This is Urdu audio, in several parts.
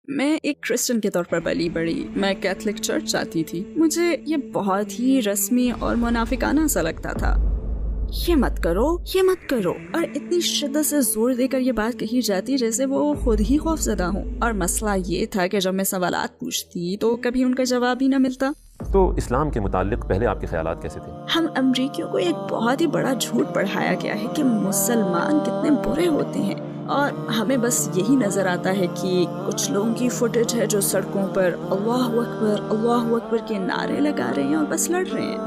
میں ایک کرسچن کے طور پر پلی بڑھی. میں کیتھولک چرچ جاتی تھی. مجھے یہ بہت ہی رسمی اور منافقانہ سا لگتا تھا. یہ مت کرو، یہ مت کرو، اور اتنی شدت سے زور دے کر یہ بات کہی جاتی جیسے وہ خود ہی خوف زدہ ہوں. اور مسئلہ یہ تھا کہ جب میں سوالات پوچھتی تو کبھی ان کا جواب ہی نہ ملتا. تو اسلام کے متعلق پہلے آپ کے خیالات کیسے تھے؟ ہم امریکیوں کو ایک بہت ہی بڑا جھوٹ پڑھایا گیا ہے کہ مسلمان کتنے برے ہوتے ہیں، اور ہمیں بس یہی نظر آتا ہے کہ کچھ لوگوں کی فوٹیج ہے جو سڑکوں پر اللہ اکبر کے نعرے لگا رہے ہیں اور بس لڑ رہے ہیں.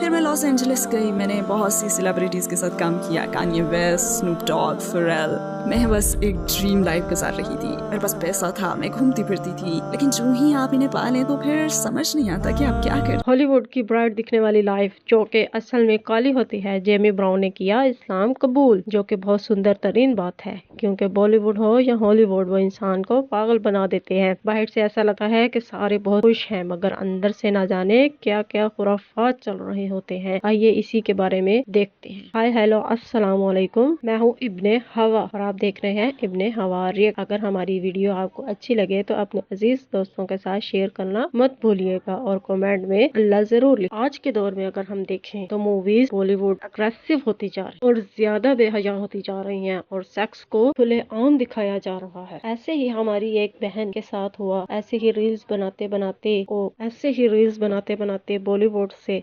پھر میں لاس اینجلس گئی. میں نے بہت سی سیلیبریٹیز کے ساتھ کام کیا، کانیے ویسٹ، اسنوپ ڈاگ، فیرل. میں بس ایک ڈریم لائف گزار رہی تھی. میرے پاس پیسہ تھا، میں گھومتی پھرتی تھی، لیکن جو ہی آپ انہیں پا لیں تو پھر سمجھ نہیں آتا کہ آپ کیا کریں. ہالی ووڈ کی برائٹ دکھنے والی لائف جو کہ اصل میں کالی ہوتی ہے. جیمی براؤن نے کیا اسلام قبول، جو کہ بہت سندر ترین بات ہے، کیونکہ بالی ووڈ ہو یا ہالی ووڈ، وہ انسان کو پاگل بنا دیتے ہیں. باہر سے ایسا لگتا ہے کہ سارے بہت خوش ہیں، مگر اندر سے نہ جانے کیا کیا خرافات چل رہے ہوتے ہیں. آئیے اسی کے بارے میں دیکھتے ہیں. ہائی ہیلو السلام علیکم، میں ہوں ابن ہوا اور آپ دیکھ رہے ہیں ابن ہوا ریئیکٹ. اگر ہماری ویڈیو آپ کو اچھی لگے تو اپنے عزیز دوستوں کے ساتھ شیئر کرنا مت بھولیے گا اور کمنٹ میں اللہ ضرور لکھیں. آج کے دور میں اگر ہم دیکھیں تو موویز بالی ووڈ اگریسو ہوتی جا رہی اور زیادہ بے حیا ہوتی جا رہی ہیں اور سیکس کو کھلے عام دکھایا جا رہا ہے. ایسے ہی ہماری ایک بہن کے ساتھ ہوا. ایسے ہی ریلز بناتے بناتے بالی ووڈ سے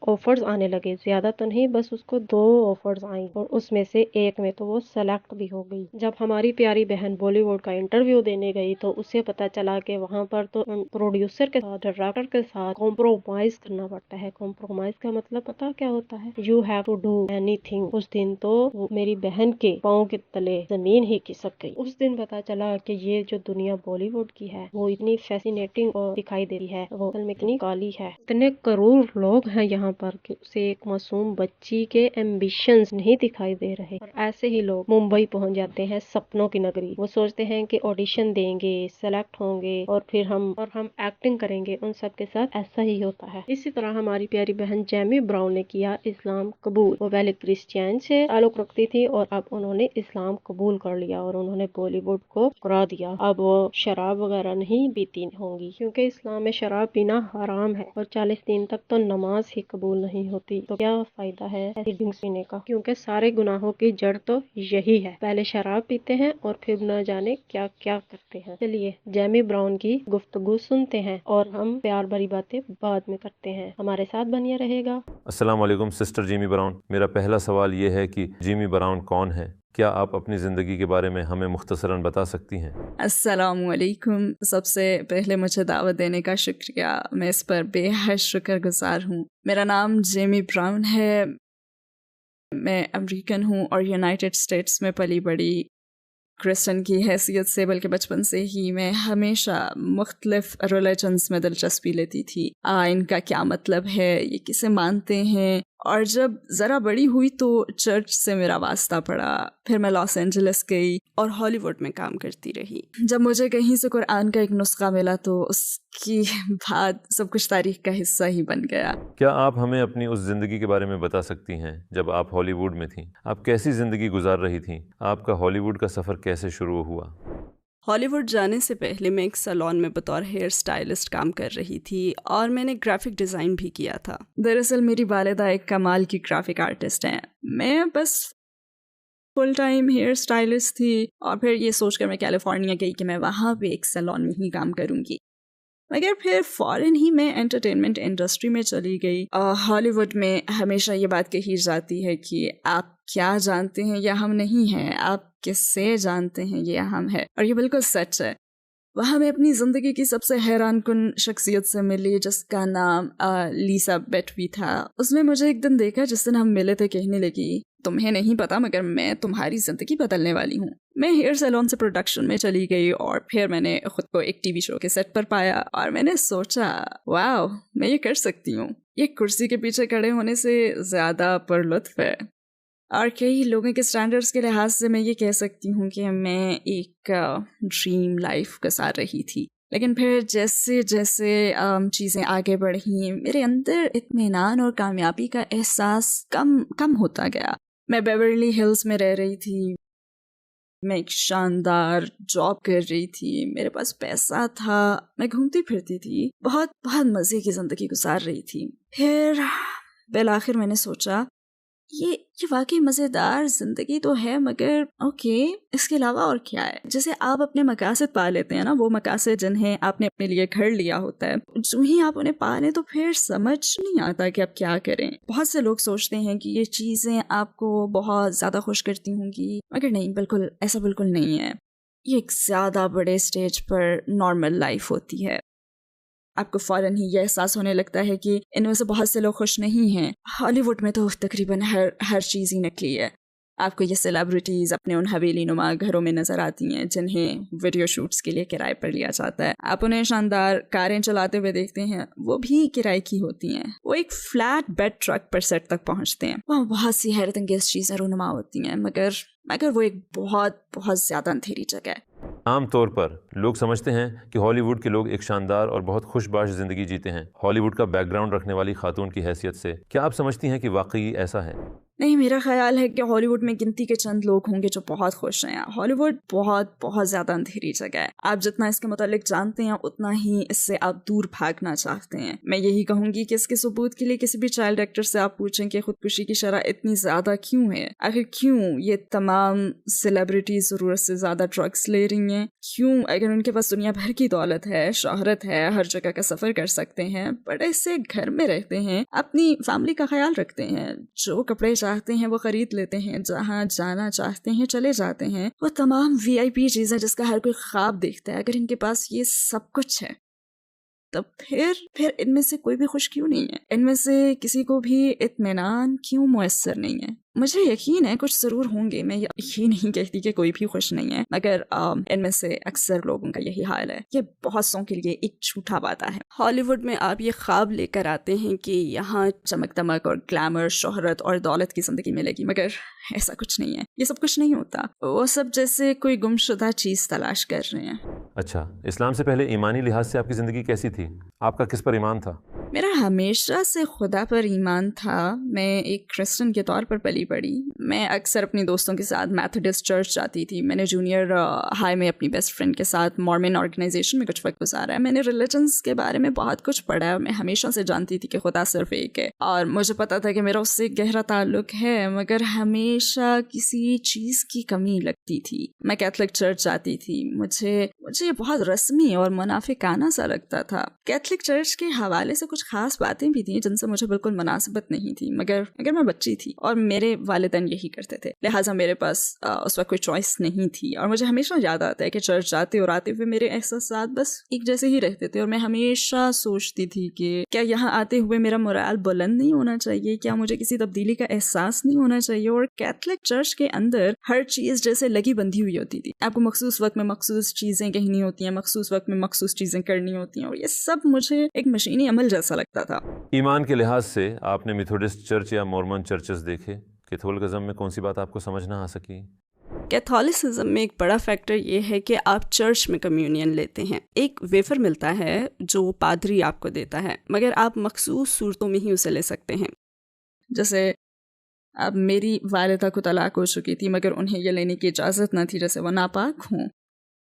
آفرز آنے لگے. زیادہ تو نہیں، بس اس کو 2 آفرز آئیں اور اس میں سے ایک میں تو وہ سلیکٹ بھی ہو گئی. جب ہماری پیاری بہن بالی ووڈ کا انٹرویو دینے گئی تو اسے پتا چلا کہ وہاں پر تو پروڈیوسر کے ساتھ، ڈائریکٹر کے ساتھ کمپرومائز کرنا پڑتا ہے. کمپرومائز کا مطلب پتا کیا ہوتا ہے؟ یو ہیو ٹو ڈو اینی تھنگ. اس دن تو میری بہن کے پاؤں کے تلے زمین ہی کھسک گئی. اس دن پتا چلا کہ یہ جو دنیا بالی ووڈ کی ہے وہ اتنی فیسینیٹنگ اور دکھائی دیتی ہے، وہ اصل میں اتنی کالی ہے. اتنے کروڑ لوگ ہیں یہاں پر کہ اسے ایک معصوم بچی کے ایمبیشنز نہیں دکھائی دے رہے. اور ایسے ہی لوگ ممبئی پہنچ جاتے ہیں، سپنوں کی نگری. وہ سوچتے ہیں کہ آڈیشن دیں گے، سلیکٹ ہوں گے اور پھر ہم ایکٹنگ کریں گے. ان سب کے ساتھ ایسا ہی ہوتا ہے. اسی طرح ہماری پیاری بہن جیمی براؤن نے کیا اسلام قبول. وہ پہلے کرسچین سے تعلق رکھتی تھی اور اب انہوں نے اسلام قبول کر لیا اور انہوں نے بالی ووڈ کو ٹھکرا دیا. اب وہ شراب وغیرہ نہیں پیتی ہوں گی، کیونکہ اسلام میں شراب پینا حرام ہے اور 40 دن تک تو نماز ہی قبول نہیں ہوتی. تو کیا فائدہ ہے ایسی ڈرنکس پینے کا، کیونکہ سارے گناہوں کی جڑ تو یہی ہے. پہلے شراب پیتے ہیں اور پھر نہ جانے کیا کیا کرتے ہیں. چلیے جیمی براؤن کی گفتگو سنتے ہیں اور ہم پیار بھری باتیں بعد میں کرتے ہیں. ہمارے ساتھ بنیا رہے گا. السلام علیکم سسٹر جیمی براؤن. میرا پہلا سوال یہ ہے کہ جیمی براؤن کون ہے؟ کیا آپ اپنی زندگی کے بارے میں ہمیں مختصراً بتا سکتی ہیں؟ السلام علیکم. سب سے پہلے مجھے دعوت دینے کا شکریہ. میں اس پر بے حد شکر گزار ہوں. میرا نام جیمی براؤن ہے. میں امریکن ہوں اور یونائٹڈ اسٹیٹس میں پلی بڑھی. کرسچن کی حیثیت سے بلکہ بچپن سے ہی میں ہمیشہ مختلف ریلیجنز میں دلچسپی لیتی تھی. ان کا کیا مطلب ہے، یہ کسے مانتے ہیں. اور جب ذرا بڑی ہوئی تو چرچ سے میرا واسطہ پڑا. پھر میں لاس اینجلس گئی اور ہالی ووڈ میں کام کرتی رہی. جب مجھے کہیں سے قرآن کا ایک نسخہ ملا تو اس کی بعد سب کچھ تاریخ کا حصہ ہی بن گیا. کیا آپ ہمیں اپنی اس زندگی کے بارے میں بتا سکتی ہیں جب آپ ہالی ووڈ میں تھیں؟ آپ کیسی زندگی گزار رہی تھیں؟ آپ کا ہالی ووڈ کا سفر کیسے شروع ہوا؟ ہالی ووڈ جانے سے پہلے میں ایک سیلون میں بطور ہیئر سٹائلسٹ کام کر رہی تھی اور میں نے گرافک ڈیزائن بھی کیا تھا. دراصل میری والدہ ایک کمال کی گرافک آرٹسٹ ہیں. میں بس فل ٹائم ہیئر سٹائلسٹ تھی اور پھر یہ سوچ کر میں کیلیفورنیا گئی کہ میں وہاں پہ ایک سیلون میں ہی کام کروں گی. مگر پھر فوراً ہی میں انٹرٹینمنٹ انڈسٹری میں چلی گئی. ہالی ووڈ میں ہمیشہ یہ بات کہی جاتی ہے کہ آپ کیا جانتے ہیں یہ اہم نہیں ہے، آپ کس سے جانتے ہیں یہ اہم ہے. اور یہ بالکل سچ ہے. وہاں میں اپنی زندگی کی سب سے حیران کن شخصیت سے ملی جس کا نام لیسا بیٹوی تھا. اس نے مجھے ایک دن دیکھا جس دن ہم ملے تھے، کہنے لگی تمہیں نہیں پتا مگر میں تمہاری زندگی بدلنے والی ہوں. میں ہیئر سیلون سے پروڈکشن میں چلی گئی اور پھر میں نے خود کو ایک ٹی وی شو کے سیٹ پر پایا اور میں نے سوچا واو میں یہ کر سکتی ہوں. یہ کرسی کے پیچھے کھڑے ہونے سے زیادہ پر لطف ہے. اور کئی لوگوں کے سٹینڈرڈز کے لحاظ سے میں یہ کہہ سکتی ہوں کہ میں ایک ڈریم لائف گزار رہی تھی. لیکن پھر جیسے جیسے چیزیں آگے بڑھیں میرے اندر اطمینان اور کامیابی کا احساس کم ہوتا گیا. میں بیورلی ہلز میں رہ رہی تھی. میں ایک شاندار جاب کر رہی تھی, میرے پاس پیسہ تھا, میں گھومتی پھرتی تھی, بہت بہت مزے کی زندگی گزار رہی تھی. پھر بالآخر میں نے سوچا یہ واقعی مزیدار زندگی تو ہے, مگر اوکے اس کے علاوہ اور کیا ہے. جیسے آپ اپنے مقاصد پا لیتے ہیں نا, وہ مقاصد جنہیں آپ نے اپنے لیے گھڑ لیا ہوتا ہے, جو ہی آپ انہیں پا لیں تو پھر سمجھ نہیں آتا کہ آپ کیا کریں. بہت سے لوگ سوچتے ہیں کہ یہ چیزیں آپ کو بہت زیادہ خوش کرتی ہوں گی, مگر نہیں, بالکل ایسا بالکل نہیں ہے. یہ ایک زیادہ بڑے اسٹیج پر نارمل لائف ہوتی ہے. آپ کو فوراً ہی یہ احساس ہونے لگتا ہے کہ ان میں سے بہت سے لوگ خوش نہیں ہیں. ہالی ووڈ میں تو تقریباً ہر چیز ہی نکلی ہے. آپ کو یہ سیلیبریٹیز اپنے ان حویلی نما گھروں میں نظر آتی ہیں جنہیں ویڈیو شوٹس کے لیے کرائے پر لیا جاتا ہے. آپ انہیں شاندار کاریں چلاتے ہوئے دیکھتے ہیں, وہ بھی کرائے کی ہوتی ہیں. وہ ایک فلیٹ بیڈ ٹرک پر سیٹ تک پہنچتے ہیں. وہاں بہت سی حیرت انگیز چیزیں رونما ہوتی ہیں, مگر وہ ایک بہت بہت زیادہ اندھیری جگہ ہے. عام طور پر لوگ سمجھتے ہیں کہ ہالی ووڈ کے لوگ ایک شاندار اور بہت خوش باش زندگی جیتے ہیں. ہالی ووڈ کا بیک گراؤنڈ رکھنے والی خاتون کی حیثیت سے کیا آپ سمجھتی ہیں کہ واقعی ایسا ہے؟ نہیں, میرا خیال ہے کہ ہالی ووڈ میں گنتی کے چند لوگ ہوں گے جو بہت خوش ہیں. ہالی ووڈ بہت بہت زیادہ اندھیری جگہ ہے. آپ جتنا اس کے متعلق جانتے ہیں اتنا ہی اس سے آپ دور بھاگنا چاہتے ہیں. میں یہی کہوں گی کہ اس کے ثبوت کے لیے کسی بھی چائلڈ ایکٹر سے آپ پوچھیں کہ خودکشی کی شرح اتنی زیادہ کیوں ہے. آخر کیوں یہ تمام سیلیبریٹیز ضرورت سے زیادہ ڈرگس لے رہی ہیں؟ کیوں اگر ان کے پاس دنیا بھر کی دولت ہے, شہرت ہے, ہر جگہ کا سفر کر سکتے ہیں, بڑے سے گھر میں رہتے ہیں, اپنی فیملی کا خیال رکھتے ہیں, جو کپڑے چاہتے ہیں وہ خرید لیتے ہیں, جہاں جانا چاہتے ہیں چلے جاتے ہیں, وہ تمام VIP چیزیں جس کا ہر کوئی خواب دیکھتا ہے, اگر ان کے پاس یہ سب کچھ ہے تو پھر ان میں سے کوئی بھی خوش کیوں نہیں ہے؟ ان میں سے کسی کو بھی اطمینان کیوں میسر نہیں ہے؟ مجھے یقین ہے کچھ ضرور ہوں گے, میں یہ نہیں کہتی کہ کوئی بھی خوش نہیں ہے, مگر ان میں سے اکثر لوگوں کا یہی حال ہے. یہ بہت سو کے لیے ایک جھوٹا وعدہ ہے. ہالی ووڈ میں آپ یہ خواب لے کر آتے ہیں کہ یہاں چمک دمک اور گلیمر, شہرت اور دولت کی زندگی ملے گی, مگر ایسا کچھ نہیں ہے. یہ سب کچھ نہیں ہوتا. وہ سب جیسے کوئی گمشدہ چیز تلاش کر رہے ہیں. اچھا, اسلام سے پہلے ایمانی لحاظ سے آپ کی زندگی کیسی تھی؟ آپ کا کس پر ایمان تھا؟ میرا ہمیشہ سے خدا پر ایمان تھا. میں ایک کرسچن کے طور پر پلی بڑی. میں اکثر اپنی دوستوں کے ساتھ میتھوڈسٹ چرچ جاتی تھی. میں نے جونیئر ہائی میں اپنی بیسٹ فرینڈ کے ساتھ مارمن آرگنائزیشن میں کچھ وقت گزارا ہے. میں نے ریلیجنس کے بارے میں بہت کچھ پڑھا ہے. میں ہمیشہ سے جانتی تھی کہ خدا صرف ایک ہے, اور مجھے پتا تھا کہ میرا اس سے گہرا تعلق ہے, مگر ہمیشہ کسی چیز کی کمی لگتی تھی. میں کیتھولک چرچ جاتی تھی. مجھے یہ بہت رسمی اور منافقانہ سا لگتا تھا. کیتھولک چرچ کے حوالے سے کچھ خاص باتیں بھی تھیں جن سے مجھے بالکل مناسبت نہیں تھی, مگر میں بچی تھی اور میرے والدین یہی کرتے تھے, لہٰذا میرے پاس اس وقت کوئی چوائس نہیں تھی. اور مجھے ہمیشہ یاد آتا ہے کہ چرچ جاتے اور آتے ہوئے میرے احساسات بس ایک جیسے ہی رہتے تھے, اور میں ہمیشہ سوچتی تھی کہ کیا یہاں آتے ہوئے میرا مورال بلند نہیں ہونا چاہیے, کیا مجھے کسی تبدیلی کا احساس نہیں ہونا چاہیے. اور کیتھولک چرچ کے اندر ہر چیز جیسے لگی بندھی ہوئی ہوتی تھی. آپ کو مخصوص وقت میں مخصوص چیزیں کہنی ہوتی ہیں, مخصوص وقت میں مخصوص چیزیں کرنی ہوتی ہیں, اور یہ سب مجھے ایک مشینی عمل جیسا لگتا تھا. ایمان کے لحاظ سے آپ نے میتھوڈسٹ چرچ یا مورمن چرچز دیکھے, کیتھولکزم میں کون سی بات آپ کو سمجھ نہ آ سکی؟ کیتھولسزم میں ایک بڑا فیکٹر یہ ہے کہ آپ چرچ میں کمیونین لیتے ہیں. ایک ویفر ملتا ہے جو پادری آپ کو دیتا ہے, مگر آپ مخصوص صورتوں میں ہی اسے لے سکتے ہیں. جیسے اب میری والدہ کو طلاق ہو چکی تھی, مگر انہیں یہ لینے کی اجازت نہ تھی جیسے وہ ناپاک ہوں.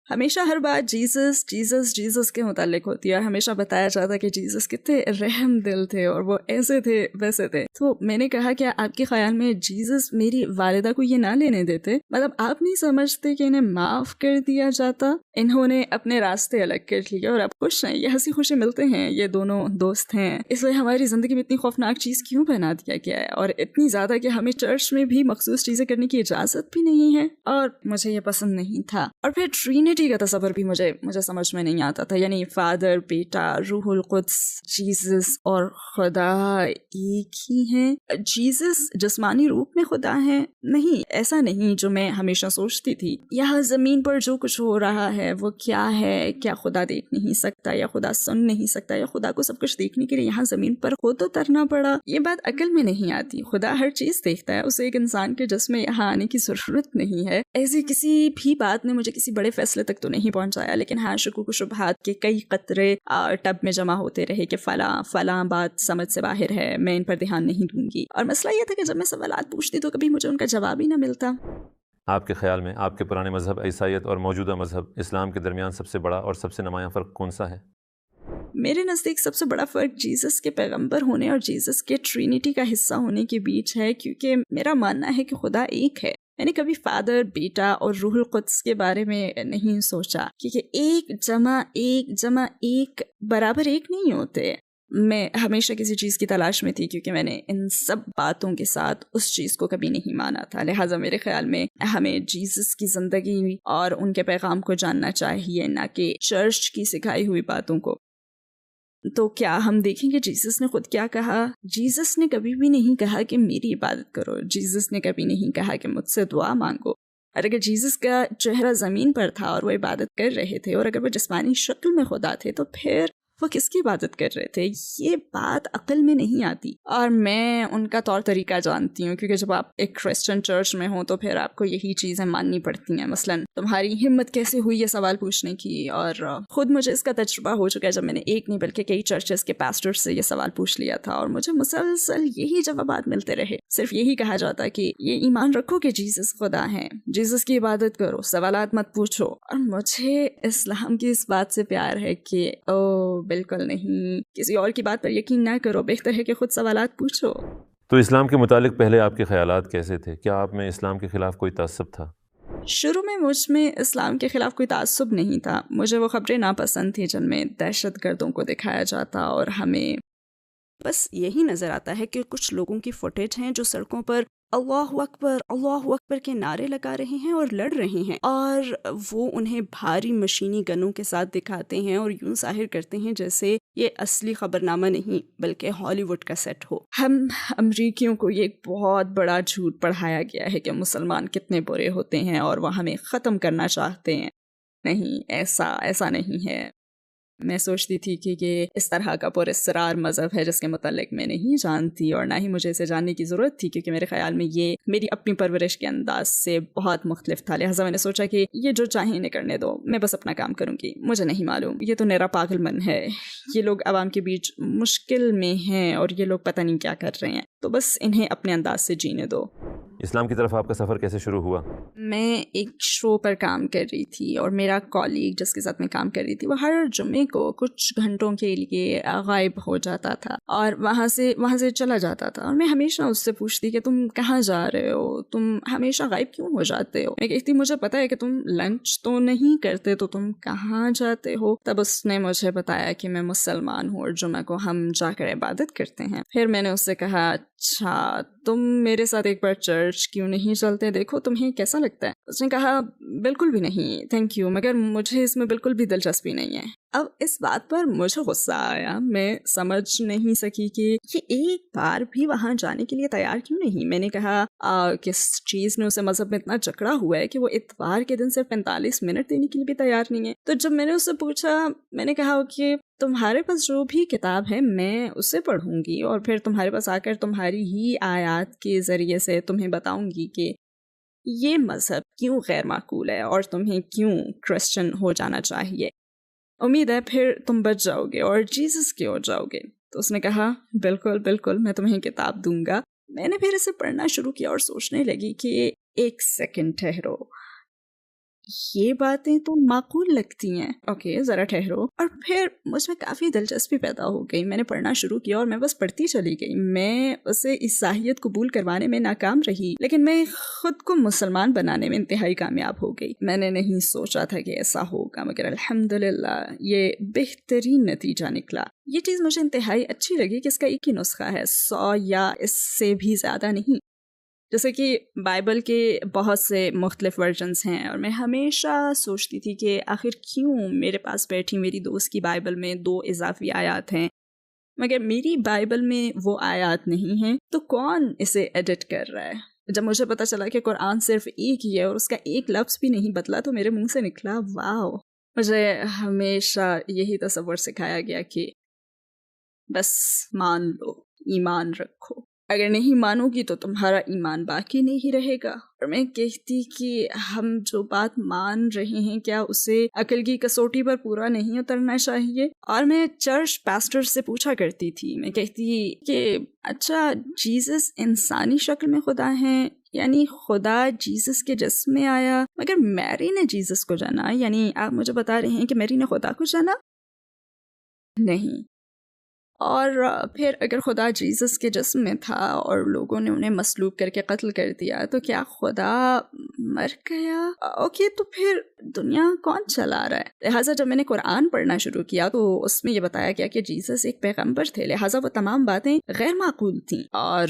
ہمیشہ ہر بات جیزس جیزس جیزس کے متعلق ہوتی ہے, اور ہمیشہ بتایا جاتا کہ جیزس کتنے رحم دل تھے اور وہ ایسے تھے ویسے تھے. تو میں نے کہا کہ آپ کے خیال میں جیزس میری والدہ کو یہ نہ لینے دیتے؟ مطلب آپ نہیں سمجھتے کہ انہیں معاف کر دیا جاتا؟ انہوں نے اپنے راستے الگ کر لیے اور اب خوش ہیں, یہ ہنسی خوشی ملتے ہیں, یہ دونوں دوست ہیں. اس لیے ہماری زندگی میں اتنی خوفناک چیز کیوں بنا دیا گیا ہے, اور اتنی زیادہ کہ ہمیں چرچ میں بھی مخصوص چیزیں کرنے کی اجازت بھی نہیں ہے. اور مجھے یہ پسند نہیں تھا. اور پھر ٹرینٹی کا تصور بھی مجھے سمجھ میں نہیں آتا تھا, یعنی فادر, بیٹا, روح القدس, جیزس اور خدا ایک ہی ہیں. جیزس جسمانی روپ میں خدا ہے؟ نہیں, ایسا نہیں جو میں ہمیشہ سوچتی تھی. یہاں زمین پر جو کچھ ہو رہا ہے وہ کیا ہے؟ کیا خدا دیکھ نہیں سکتا, یا خدا سن نہیں سکتا, یا خدا کو سب کچھ دیکھنے کے لیے یہاں زمین پر خود اترنا پڑا؟ یہ بات عقل میں نہیں آتی. خدا ہر چیز دیکھتا ہے, اسے ایک انسان کے جسم میں یہاں آنے کی ضرورت نہیں ہے. ایسی کسی بھی بات نے مجھے کسی بڑے فیصلے تک تو نہیں پہنچایا, لیکن ہاں شکوک و شبہات کے کئی قطرے ٹب میں جمع ہوتے رہے کہ فلاں بات سمجھ سے باہر ہے, میں ان پر دھیان نہیں دوں گی. اور مسئلہ یہ تھا کہ جب میں سوالات پوچھتی تو کبھی مجھے ان کا جواب ہی نہ ملتا. آپ کے خیال میں آپ کے پرانے مذہب عیسائیت اور موجودہ مذہب اسلام کے درمیان سب سے بڑا اور سب سے نمایاں فرق کون سا ہے؟ میرے نزدیک سب سے بڑا فرق جیسس کے پیغمبر ہونے اور جیسس کے ٹرینٹی کا حصہ ہونے کے بیچ ہے، کیونکہ میرا ماننا ہے کہ خدا ایک ہے۔ میں نے کبھی فادر، بیٹا اور روح القدس کے بارے میں نہیں سوچا، کیونکہ ایک جمع ایک برابر ایک نہیں ہوتے۔ میں ہمیشہ کسی چیز کی تلاش میں تھی، کیونکہ میں نے ان سب باتوں کے ساتھ اس چیز کو کبھی نہیں مانا تھا۔ لہٰذا میرے خیال میں ہمیں جیسس کی زندگی اور ان کے پیغام کو جاننا چاہیے، نہ کہ چرچ کی سکھائی ہوئی باتوں کو۔ تو کیا ہم دیکھیں کہ جیسس نے خود کیا کہا؟ جیسس نے کبھی بھی نہیں کہا کہ میری عبادت کرو، جیسس نے کبھی نہیں کہا کہ مجھ سے دعا مانگو۔ اور اگر جیسس کا چہرہ زمین پر تھا اور وہ عبادت کر رہے تھے، اور اگر وہ جسمانی شکل میں خدا تھے، تو پھر وہ کس کی عبادت کر رہے تھے؟ یہ بات عقل میں نہیں آتی۔ اور میں ان کا طور طریقہ جانتی ہوں، کیونکہ جب آپ ایک کرسچن چرچ میں ہوں تو پھر آپ کو یہی چیزیں ماننی پڑتی ہیں۔ مثلاً تمہاری ہمت کیسے ہوئی یہ سوال پوچھنے کی، اور خود مجھے اس کا تجربہ ہو چکا ہے جب میں نے ایک نہیں بلکہ کئی چرچز کے پاسٹر سے یہ سوال پوچھ لیا تھا، اور مجھے مسلسل یہی جوابات ملتے رہے۔ صرف یہی کہا جاتا کہ یہ ایمان رکھو کہ جیسس خدا ہیں، جیسس کی عبادت کرو، سوالات مت پوچھو۔ اور مجھے اسلام کی اس بات سے پیار ہے کہ بالکل نہیں، کسی اور کی بات پر یقین نہ کرو، بہتر ہے کہ خود سوالات پوچھو۔ تو اسلام کے متعلق پہلے آپ کے خیالات کیسے تھے؟ کیا آپ میں اسلام کے خلاف کوئی تعصب تھا؟ شروع میں مجھ میں اسلام کے خلاف کوئی تعصب نہیں تھا۔ مجھے وہ خبریں ناپسند تھیں جن میں دہشت گردوں کو دکھایا جاتا، اور ہمیں بس یہی نظر آتا ہے کہ کچھ لوگوں کی فوٹیج ہیں جو سڑکوں پر اللہ اکبر کے نعرے لگا رہے ہیں اور لڑ رہے ہیں، اور وہ انہیں بھاری مشینی گنوں کے ساتھ دکھاتے ہیں اور یوں ظاہر کرتے ہیں جیسے یہ اصلی خبرنامہ نہیں بلکہ ہالی ووڈ کا سیٹ ہو۔ ہم امریکیوں کو یہ ایک بہت بڑا جھوٹ پڑھایا گیا ہے کہ مسلمان کتنے برے ہوتے ہیں اور وہ ہمیں ختم کرنا چاہتے ہیں۔ نہیں، ایسا نہیں ہے۔ میں سوچتی تھی کہ یہ اس طرح کا پراسرار مذہب ہے جس کے متعلق میں نہیں جانتی، اور نہ ہی مجھے اسے جاننے کی ضرورت تھی، کیونکہ میرے خیال میں یہ میری اپنی پرورش کے انداز سے بہت مختلف تھا۔ لہٰذا میں نے سوچا کہ یہ جو چاہیں انہیں کرنے دو، میں بس اپنا کام کروں گی۔ مجھے نہیں معلوم، یہ تو میرا پاگل من ہے، یہ لوگ عوام کے بیچ مشکل میں ہیں اور یہ لوگ پتہ نہیں کیا کر رہے ہیں، تو بس انہیں اپنے انداز سے جینے دو۔ اسلام کی طرف آپ کا سفر کیسے شروع ہوا؟ میں ایک شو پر کام کر رہی تھی، اور میرا کالیگ جس کے ساتھ میں کام کر رہی تھی وہ ہر جمعے کو کچھ گھنٹوں کے لیے غائب ہو جاتا تھا اور وہاں سے چلا جاتا تھا، اور میں ہمیشہ اس سے پوچھتی کہ تم کہاں جا رہے ہو، تم ہمیشہ غائب کیوں ہو جاتے ہو؟ میں کہتی مجھے پتا ہے کہ تم لنچ تو نہیں کرتے، تو تم کہاں جاتے ہو؟ تب اس نے مجھے بتایا کہ میں مسلمان ہوں اور جمعہ کو ہم جا کر عبادت کرتے ہیں۔ پھر میں نے اس سے کہا اچھا تم میرے ساتھ ایک بار چرچ کیوں نہیں چلتے، دیکھو تمہیں کیسا لگتا ہے؟ اس نے کہا بالکل بھی نہیں، تھینک یو، مگر مجھے اس میں بالکل بھی دلچسپی نہیں ہے۔ اب اس بات پر مجھے غصہ آیا، میں سمجھ نہیں سکی کہ یہ ایک بار بھی وہاں جانے کے لیے تیار کیوں نہیں۔ میں نے کہا کس چیز نے اسے مذہب میں اتنا جکڑا ہوا ہے کہ وہ اتوار کے دن صرف 45 منٹ دینے کے لیے بھی تیار نہیں ہے؟ تو جب میں نے اس سے پوچھا، میں نے کہا کہ تمہارے پاس جو بھی کتاب ہے میں اسے پڑھوں گی، اور پھر تمہارے پاس آ کر تمہاری ہی آیات کے ذریعے سے تمہیں بتاؤں گی کہ یہ مذہب کیوں غیر معقول ہے اور تمہیں کیوں کرسچن ہو جانا چاہیے۔ امید ہے پھر تم بچ جاؤ گے اور جیسس کے ہو جاؤ گے۔ تو اس نے کہا بالکل میں تمہیں کتاب دوں گا۔ میں نے پھر اسے پڑھنا شروع کیا اور سوچنے لگی کہ ایک سیکنڈ ٹھہرو، یہ باتیں تو معقول لگتی ہیں، اوکے ذرا ٹھہرو۔ اور پھر مجھ میں کافی دلچسپی پیدا ہو گئی، میں نے پڑھنا شروع کیا اور میں بس پڑھتی چلی گئی۔ میں اسے عیسائیت قبول کروانے میں ناکام رہی، لیکن میں خود کو مسلمان بنانے میں انتہائی کامیاب ہو گئی۔ میں نے نہیں سوچا تھا کہ ایسا ہوگا، مگر الحمدللہ یہ بہترین نتیجہ نکلا۔ یہ چیز مجھے انتہائی اچھی لگی کہ اس کا ایک ہی نسخہ ہے، 100 یا اس سے بھی زیادہ نہیں۔ جیسے کہ بائبل کے بہت سے مختلف ورژنز ہیں، اور میں ہمیشہ سوچتی تھی کہ آخر کیوں میرے پاس بیٹھی میری دوست کی بائبل میں 2 اضافی آیات ہیں، مگر میری بائبل میں وہ آیات نہیں ہیں، تو کون اسے ایڈٹ کر رہا ہے؟ جب مجھے پتا چلا کہ قرآن صرف ایک ہی ہے اور اس کا ایک لفظ بھی نہیں بدلا، تو میرے منہ سے نکلا واو۔ مجھے ہمیشہ یہی تصور سکھایا گیا کہ بس مان لو، ایمان رکھو، اگر نہیں مانو گی تو تمہارا ایمان باقی نہیں رہے گا۔ اور میں کہتی کہ ہم جو بات مان رہے ہیں کیا اسے عقل کی کسوٹی پر پورا نہیں اترنا چاہیے؟ اور میں چرچ پاسٹر سے پوچھا کرتی تھی، میں کہتی کہ اچھا جیسس انسانی شکل میں خدا ہیں یعنی خدا جیسس کے جسم میں آیا مگر میری نے جیسس کو جانا؟ یعنی آپ مجھے بتا رہے ہیں کہ میری نے خدا کو جانا؟ نہیں۔ اور پھر اگر خدا جیسس کے جسم میں تھا اور لوگوں نے انہیں مصلوب کر کے قتل کر دیا تو کیا خدا مر گیا؟ اوکے، تو پھر دنیا کون چلا رہا ہے؟ لہٰذا جب میں نے قرآن پڑھنا شروع کیا تو اس میں یہ بتایا گیا کہ جیسس ایک پیغمبر تھے، لہٰذا وہ تمام باتیں غیر معقول تھیں۔ اور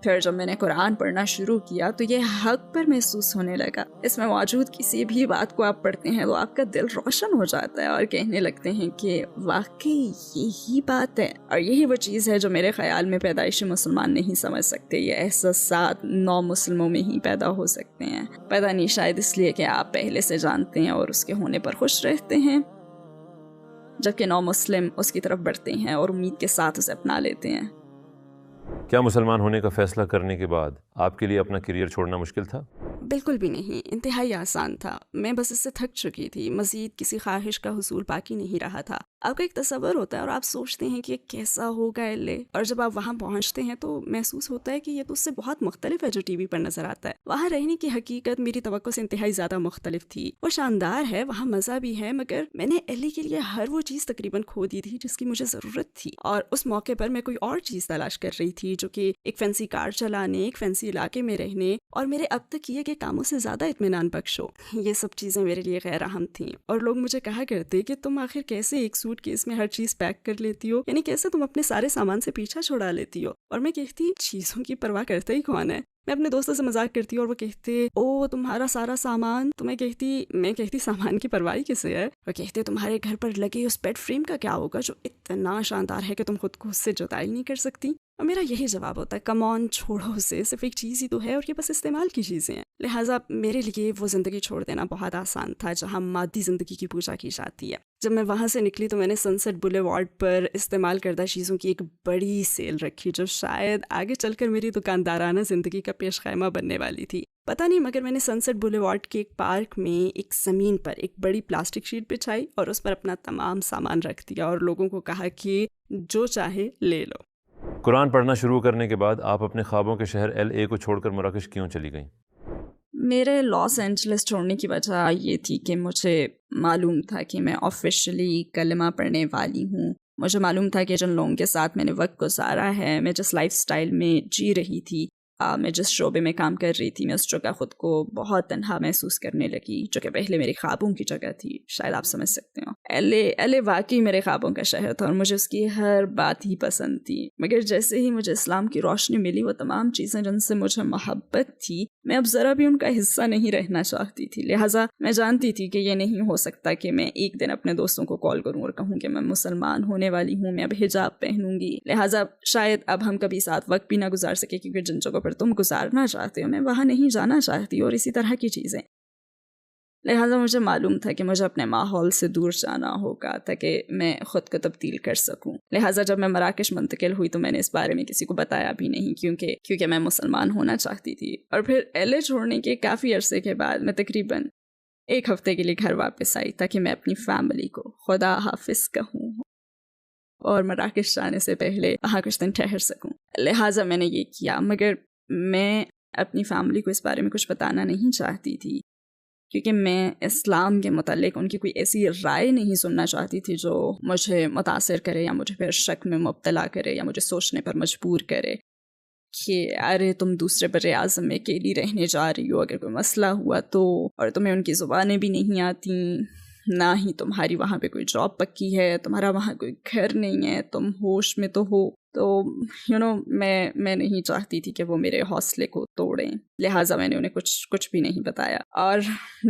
پھر جب میں نے قرآن پڑھنا شروع کیا تو یہ حق پر محسوس ہونے لگا۔ اس میں موجود کسی بھی بات کو آپ پڑھتے ہیں تو آپ کا دل روشن ہو جاتا ہے اور کہنے لگتے ہیں کہ واقعی یہی بات ہے، اور یہی وہ چیز ہے جو میرے خیال میں پیدائشی مسلمان نہیں سمجھ سکتے۔ یہ احساسات نو مسلموں میں ہی پیدا ہو سکتے ہیں، پتہ نہیں شاید اس لیے کہ آپ پہلے سے جانتے ہیں اور اس کے ہونے پر خوش رہتے ہیں، جبکہ نو مسلم اس کی طرف بڑھتے ہیں اور امید کے ساتھ اسے اپنا لیتے ہیں۔ کیا مسلمان ہونے کا فیصلہ کرنے کے بعد آپ کے لیے اپنا کیریئر چھوڑنا مشکل تھا؟ بالکل بھی نہیں، انتہائی آسان تھا۔ میں بس اس سے تھک چکی تھی، مزید کسی خواہش کا حصول باقی نہیں رہا تھا۔ آپ کا ایک تصور ہوتا ہے اور آپ سوچتے ہیں کہ کیسا ہوگا ایلے، اور جب آپ وہاں پہنچتے ہیں تو محسوس ہوتا ہے کہ یہ تو اس سے بہت مختلف ہے جو ٹی وی پر نظر آتا ہے۔ وہاں رہنے کی حقیقت میری توقع سے انتہائی زیادہ مختلف تھی۔ وہ شاندار ہے، وہاں مزہ بھی ہے، مگر میں نے ایلے کے لیے ہر وہ چیز تقریباً کھو دی تھی جس کی مجھے ضرورت تھی، اور اس موقع پر میں کوئی اور چیز تلاش کر رہی تھی جو کہ ایک فینسی کار چلانے، ایک فینسی علاقے میں رہنے اور میرے اب تک کیے گئے کاموں سے زیادہ اطمینان بخش ہو۔ یہ سب چیزیں میرے لیے غیر اہم تھیں، اور لوگ مجھے کہا کرتے کہ تم آخر کیسے ایک سوٹ کیس میں ہر چیز پیک کر لیتی ہو، یعنی کیسے تم اپنے سارے سامان سے پیچھا چھڑا لیتی ہو؟ اور میں کہتی چیزوں کی پرواہ کرتا ہی کون ہے؟ میں اپنے دوستوں سے مذاق کرتی اور وہ کہتے او تمہارا سارا سامان، تو میں کہتی سامان کی پرواہ کسے ہے؟ وہ کہتے تمہارے گھر پر لگے اس بیڈ فریم کا کیا ہوگا جو اتنا شاندار ہے کہ تم خود کو اس سے جدا ہی نہیں کر سکتی؟ اور میرا یہی جواب ہوتا ہے کم آن، چھوڑو اسے، صرف ایک چیز ہی تو ہے اور یہ بس استعمال کی چیزیں ہیں۔ لہٰذا میرے لیے وہ زندگی چھوڑ دینا بہت آسان تھا جہاں مادی زندگی کی پوجا کی جاتی ہے۔ جب میں وہاں سے نکلی تو میں نے سن سیٹ بولے وارڈ پر استعمال کردہ چیزوں کی ایک بڑی سیل رکھی جو شاید آگے چل کر میری دکاندارانہ زندگی کا پیش خیمہ بننے والی تھی، پتہ نہیں، مگر میں نے سن سیٹ بولے وارڈ کے ایک پارک میں ایک زمین پر ایک بڑی پلاسٹک شیٹ بچھائی اور اس پر اپنا تمام سامان رکھ دیا اور لوگوں کو کہا کہ جو چاہے لے لو۔ قرآن پڑھنا شروع کرنے کے بعد آپ اپنے خوابوں کے شہر ایل اے کو چھوڑ کر مراکش کیوں چلی گئیں؟ میرے لاس اینجلس چھوڑنے کی وجہ یہ تھی کہ مجھے معلوم تھا کہ میں آفیشلی کلمہ پڑھنے والی ہوں۔ مجھے معلوم تھا کہ جن لوگوں کے ساتھ میں نے وقت گزارا ہے، میں جس لائف سٹائل میں جی رہی تھی، میں جس شعبے میں کام کر رہی تھی، میں اس جگہ خود کو بہت تنہا محسوس کرنے لگی، جو کہ پہلے میرے خوابوں کی جگہ تھی، شاید آپ سمجھ سکتے ہو۔ ایل اے واقعی میرے خوابوں کا شہر تھا اور مجھے اس کی ہر بات ہی پسند تھی، مگر جیسے ہی مجھے اسلام کی روشنی ملی، وہ تمام چیزیں جن سے مجھے محبت تھی میں اب ذرا بھی ان کا حصہ نہیں رہنا چاہتی تھی۔ لہٰذا میں جانتی تھی کہ یہ نہیں ہو سکتا کہ میں ایک دن اپنے دوستوں کو کال کروں اور کہوں کہ میں مسلمان ہونے والی ہوں، میں اب حجاب پہنوں گی، لہٰذا شاید اب ہم کبھی ساتھ وقت بھی نہ گزار سکے، کیونکہ جن جگہوں پر تم گزارنا چاہتے ہو میں وہاں نہیں جانا چاہتی، اور اسی طرح کی چیزیں۔ لہٰذا مجھے معلوم تھا کہ مجھے اپنے ماحول سے دور جانا ہوگا تاکہ میں خود کو تبدیل کر سکوں۔ لہٰذا جب میں مراکش منتقل ہوئی تو میں نے اس بارے میں کسی کو بتایا بھی نہیں، کیونکہ میں مسلمان ہونا چاہتی تھی۔ اور پھر ایل اے چھوڑنے کے کافی عرصے کے بعد میں تقریباً 1 ہفتے کے لیے گھر واپس آئی تاکہ میں اپنی فیملی کو خدا حافظ کہوں اور مراکش جانے سے پہلے وہاں کچھ دن ٹھہر سکوں۔ لہٰذا میں نے یہ کیا، مگر میں اپنی فیملی کو اس بارے میں کچھ بتانا نہیں چاہتی تھی، کیونکہ میں اسلام کے متعلق ان کی کوئی ایسی رائے نہیں سننا چاہتی تھی جو مجھے متاثر کرے یا مجھے پھر شک میں مبتلا کرے یا مجھے سوچنے پر مجبور کرے کہ ارے تم دوسرے بر اعظم میں اکیلی رہنے جا رہی ہو، اگر کوئی مسئلہ ہوا تو، اور تمہیں ان کی زبانیں بھی نہیں آتی، نہ ہی تمہاری وہاں پہ کوئی جاب پکی ہے، تمہارا وہاں کوئی گھر نہیں ہے، تم ہوش میں تو ہو، تو میں نہیں چاہتی تھی کہ وہ میرے حوصلے کو توڑیں، لہٰذا میں نے انہیں کچھ بھی نہیں بتایا۔ اور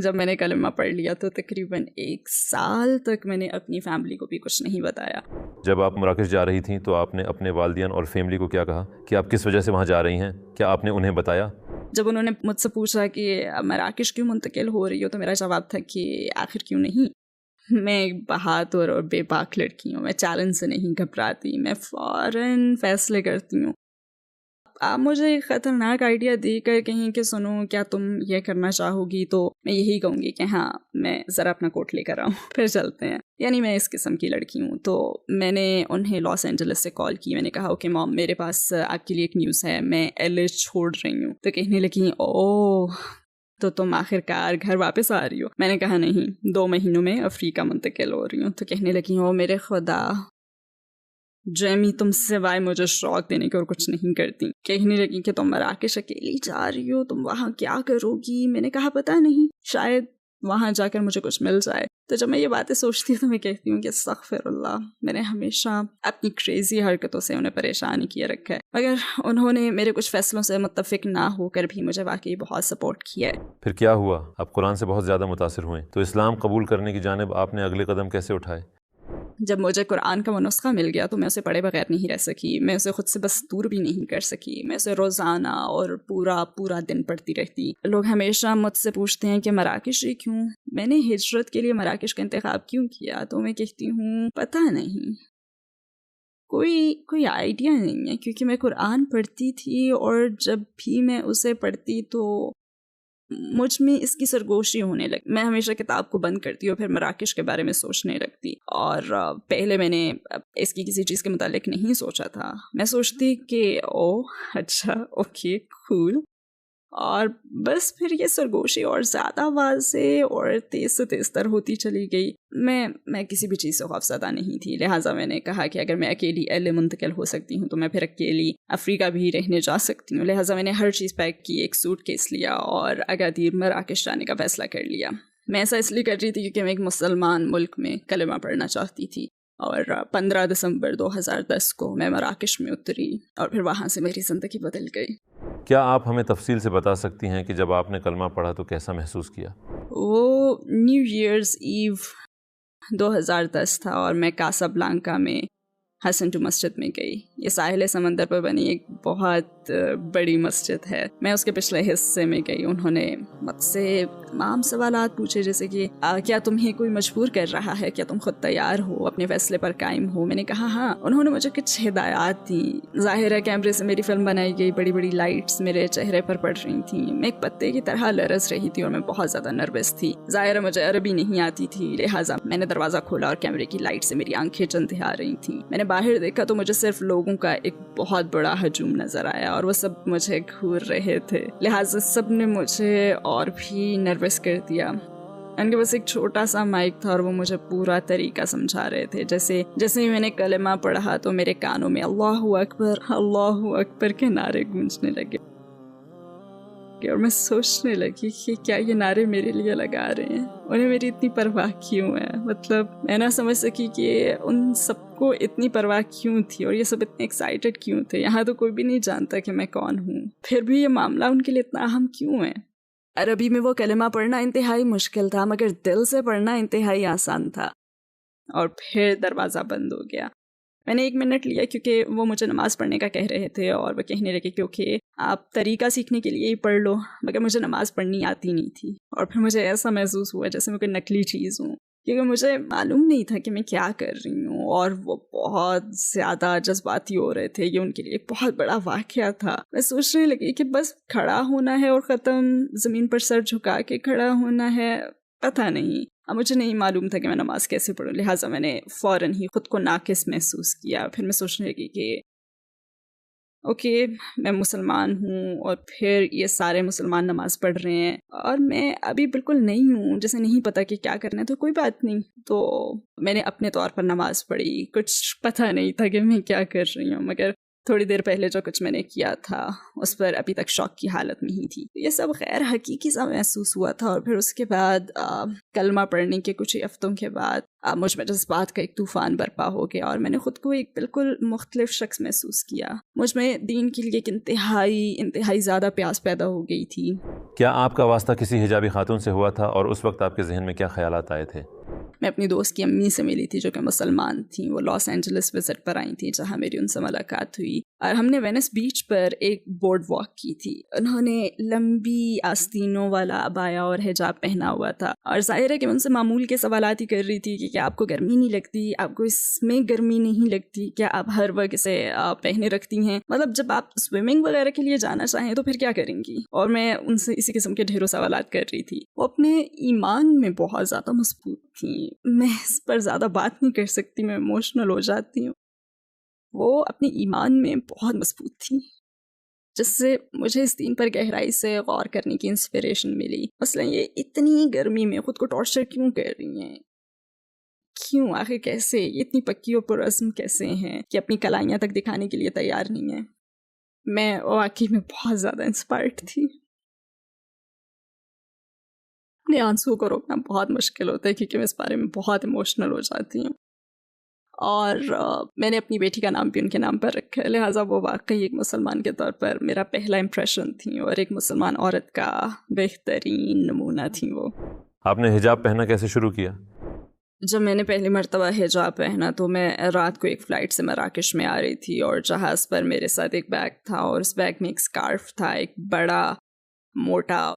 جب میں نے کلمہ پڑھ لیا تو تقریباً 1 سال تک میں نے اپنی فیملی کو بھی کچھ نہیں بتایا۔ جب آپ مراکش جا رہی تھیں تو آپ نے اپنے والدین اور فیملی کو کیا کہا کہ آپ کس وجہ سے وہاں جا رہی ہیں؟ کیا آپ نے انہیں بتایا؟ جب انہوں نے مجھ سے پوچھا کہ مراکش کیوں منتقل ہو رہی ہو تو میرا جواب تھا کہ آخر کیوں نہیں، میں ایک بہادر اور بے باک لڑکی ہوں، میں چیلنج سے نہیں گھبراتی، میں فوراً فیصلے کرتی ہوں۔ آپ مجھے خطرناک آئیڈیا دے کر کہیں کہ سنو کیا تم یہ کرنا چاہو گی، تو میں یہی کہوں گی کہ ہاں میں ذرا اپنا کوٹ لے کر آؤں پھر چلتے ہیں. یعنی میں اس قسم کی لڑکی ہوں. تو میں نے انہیں لاس اینجلس سے کال کی. میں نے کہا اوکے مام، میرے پاس آپ کے لیے ایک نیوز ہے، میں ایل اے چھوڑ رہی ہوں. تو کہنے لگی اوہ تو تم آخر کار گھر واپس آ رہی ہو؟ میں نے کہا نہیں، 2 مہینوں میں افریقہ منتقل ہو رہی ہوں. تو کہنے لگی او میرے خدا، جیمی تم سوائے مجھے شوق دینے کے اور کچھ نہیں کرتی. کہنے لگی کہ تم مراکش اکیلی جا رہی ہو، تم وہاں کیا کرو گی؟ میں نے کہا پتہ نہیں، شاید وہاں جا کر مجھے کچھ مل جائے. تو جب میں یہ باتیں سوچتی ہوں تو میں کہتی ہوں کہ استغفر اللہ، میں نے ہمیشہ اپنی کریزی حرکتوں سے انہیں پریشان کیے رکھا ہے، مگر انہوں نے میرے کچھ فیصلوں سے متفق نہ ہو کر بھی مجھے واقعی بہت سپورٹ کیا ہے. پھر کیا ہوا؟ آپ قرآن سے بہت زیادہ متاثر ہوئے، تو اسلام قبول کرنے کی جانب آپ نے اگلے قدم کیسے اٹھائے؟ جب مجھے قرآن کا وہ نسخہ مل گیا تو میں اسے پڑھے بغیر نہیں رہ سکی. میں اسے خود سے بس دور بھی نہیں کر سکی. میں اسے روزانہ اور پورا دن پڑھتی رہتی. لوگ ہمیشہ مجھ سے پوچھتے ہیں کہ مراکش ہی کیوں، میں نے ہجرت کے لیے مراکش کا انتخاب کیوں کیا؟ تو میں کہتی ہوں پتہ نہیں، کوئی آئیڈیا نہیں ہے، کیونکہ میں قرآن پڑھتی تھی اور جب بھی میں اسے پڑھتی تو مجھ میں اس کی سرگوشی ہونے لگی. میں ہمیشہ کتاب کو بند کرتی اور پھر مراکش کے بارے میں سوچنے لگتی. اور پہلے میں نے اس کی کسی چیز کے متعلق نہیں سوچا تھا. میں سوچتی کہ او اچھا اوکے کول، اور بس پھر یہ سرگوشی اور زیادہ واضح اور تیز سے تیز تر ہوتی چلی گئی. میں کسی بھی چیز سے خوفزدہ نہیں تھی، لہٰذا میں نے کہا کہ اگر میں اکیلی ایل اے منتقل ہو سکتی ہوں تو میں پھر اکیلی افریقہ بھی رہنے جا سکتی ہوں. لہٰذا میں نے ہر چیز پیک کی، ایک سوٹ کیس لیا اور اگادیر مراکش جانے کا فیصلہ کر لیا. میں ایسا اس لیے کر رہی تھی کیونکہ میں ایک مسلمان ملک میں کلمہ پڑھنا چاہتی تھی. اور 15 دسمبر 2010 کو میں مراکش میں اتری اور پھر وہاں سے میری زندگی بدل گئی. کیا آپ ہمیں تفصیل سے بتا سکتی ہیں کہ جب آپ نے کلمہ پڑھا تو کیسا محسوس کیا؟ وہ نیو ایئرز ایو 2010 تھا اور میں کاسا بلانکا میں حسن ٹو مسجد میں گئی. یہ ساحل سمندر پر بنی ایک بہت بڑی مسجد ہے. میں اس کے پچھلے حصے میں گئی. انہوں نے مجھ سے تمام سوالات پوچھے جیسے کہ کیا تمہیں کوئی مجبور کر رہا ہے، کیا تم خود تیار ہو، اپنے فیصلے پر قائم ہو؟ میں نے کہا ہاں. انہوں نے مجھے کچھ ہدایات دیں. ظاہر ہے کیمرے سے میری فلم بنائی گئی، بڑی بڑی لائٹس میرے چہرے پر پڑ رہی تھیں. میں ایک پتے کی طرح لرز رہی تھی اور میں بہت زیادہ نروس تھی. ظاہر ہے مجھے عربی نہیں آتی تھی، لہٰذا میں نے دروازہ کھولا اور کیمرے کی لائٹ سے میری آنکھیں چندھیا رہی تھیں. میں نے باہر دیکھا تو مجھے صرف لوگوں کا ایک بہت بڑا ہجوم نظر آیا اور وہ سب مجھے گھور رہے تھے. لہٰذا سب نے مجھے اور بھی نروس کر دیا. ان کے پاس ایک چھوٹا سا مائک تھا اور وہ مجھے پورا طریقہ سمجھا رہے تھے. جیسے ہی میں نے کلمہ پڑھا تو میرے کانوں میں اللہ اکبر کے نعرے گونجنے لگے اور میں سوچنے لگی کہ کیا یہ نعرے میرے لیے لگا رہے ہیں، انہیں میری اتنی پرواہ کیوں ہے. مطلب میں نہ سمجھ سکی کہ ان سب کو اتنی پرواہ کیوں تھی اور یہ سب اتنے ایکسائٹڈ کیوں تھے. یہاں تو کوئی بھی نہیں جانتا کہ میں کون ہوں، پھر بھی یہ معاملہ ان کے لیے اتنا اہم کیوں ہے. عربی میں وہ کلمہ پڑھنا انتہائی مشکل تھا مگر دل سے پڑھنا انتہائی آسان تھا. اور پھر دروازہ بند ہو گیا. میں نے 1 منٹ لیا کیونکہ وہ مجھے نماز پڑھنے کا کہہ رہے تھے اور وہ کہنے لگے کیونکہ آپ طریقہ سیکھنے کے لیے ہی پڑھ لو، مگر مجھے نماز پڑھنی آتی نہیں تھی. اور پھر مجھے ایسا محسوس ہوا جیسے میں کوئی نقلی چیز ہوں، کیونکہ مجھے معلوم نہیں تھا کہ میں کیا کر رہی ہوں. اور وہ بہت زیادہ جذباتی ہو رہے تھے. یہ ان کے لیے ایک بہت بڑا واقعہ تھا. میں سوچنے لگی کہ بس کھڑا ہونا ہے اور ختم، زمین پر سر جھکا کے کھڑا ہونا ہے. پتہ نہیں، اب مجھے نہیں معلوم تھا کہ میں نماز کیسے پڑھوں. لہٰذا میں نے فوراً ہی خود کو ناقص محسوس کیا. پھر میں سوچنے لگی کہ اوکے میں مسلمان ہوں اور پھر یہ سارے مسلمان نماز پڑھ رہے ہیں اور میں ابھی بالکل نئی ہوں جسے نہیں پتہ کہ کیا کرنا ہے. تو کوئی بات نہیں. تو میں نے اپنے طور پر نماز پڑھی. کچھ پتہ نہیں تھا کہ میں کیا کر رہی ہوں، مگر تھوڑی دیر پہلے جو کچھ میں نے کیا تھا اس پر ابھی تک شوق کی حالت میں ہی تھی. یہ سب غیر حقیقی سا محسوس ہوا تھا. اور پھر اس کے بعد کلمہ پڑھنے کے کچھ ہی ہفتوں کے بعد مجھ میں جذبات کا ایک طوفان برپا ہو گیا اور میں نے خود کو ایک بالکل مختلف شخص محسوس کیا. مجھ میں دین کے لیے ایک انتہائی زیادہ پیاس پیدا ہو گئی تھی. کیا آپ کا واسطہ کسی حجابی خاتون سے ہوا تھا اور اس وقت آپ کے ذہن میں کیا خیالات آئے تھے؟ میں اپنی دوست کی امی سے ملی تھی جو کہ مسلمان تھیں. وہ لاس اینجلس وزٹ پر آئی تھیں جہاں میری ان سے ملاقات ہوئی, اور ہم نے وینس بیچ پر ایک بورڈ واک کی تھی. انہوں نے لمبی آستینوں والا عبایا اور حجاب پہنا ہوا تھا, اور ظاہر ہے کہ ان سے معمول کے سوالات ہی کر رہی تھی کہ کیا آپ کو گرمی نہیں لگتی, آپ کو اس میں گرمی نہیں لگتی, کیا آپ ہر وقت اسے پہنے رکھتی ہیں, مطلب جب آپ سوئمنگ وغیرہ کے لیے جانا چاہیں تو پھر کیا کریں گی. اور میں ان سے اسی قسم کے ڈھیروں سوالات کر رہی تھی. وہ اپنے ایمان میں بہت زیادہ مضبوط تھیں. میں اس پر زیادہ بات نہیں کر سکتی, میں ایموشنل ہو جاتی ہوں. وہ اپنے ایمان میں بہت مضبوط تھیں, جس سے مجھے اس دین پر گہرائی سے غور کرنے کی انسپریشن ملی. مثلا یہ اتنی گرمی میں خود کو ٹارچر کیوں کر رہی ہیں, کیوں, آخر کیسے, یہ اتنی پکی اور پرعزم کیسے ہیں کہ اپنی کلائیاں تک دکھانے کے لیے تیار نہیں ہیں. میں واقعی میں بہت زیادہ انسپائرڈ تھی. اپنے آنسو کو روکنا بہت مشکل ہوتا ہے کیونکہ میں اس بارے میں بہت ایموشنل ہو جاتی ہوں, اور میں نے اپنی بیٹی کا نام بھی ان کے نام پر رکھا ہے, لہٰذا وہ واقعی ایک مسلمان کے طور پر میرا پہلا امپریشن تھی, اور ایک مسلمان عورت کا بہترین نمونہ تھیں وہ. آپ نے حجاب پہننا کیسے شروع کیا؟ جب میں نے پہلی مرتبہ حجاب پہنا تو میں رات کو ایک فلائٹ سے مراکش میں آ رہی تھی, اور جہاز پر میرے ساتھ ایک بیگ تھا, اور اس بیگ میں ایک اسکارف تھا, ایک بڑا موٹا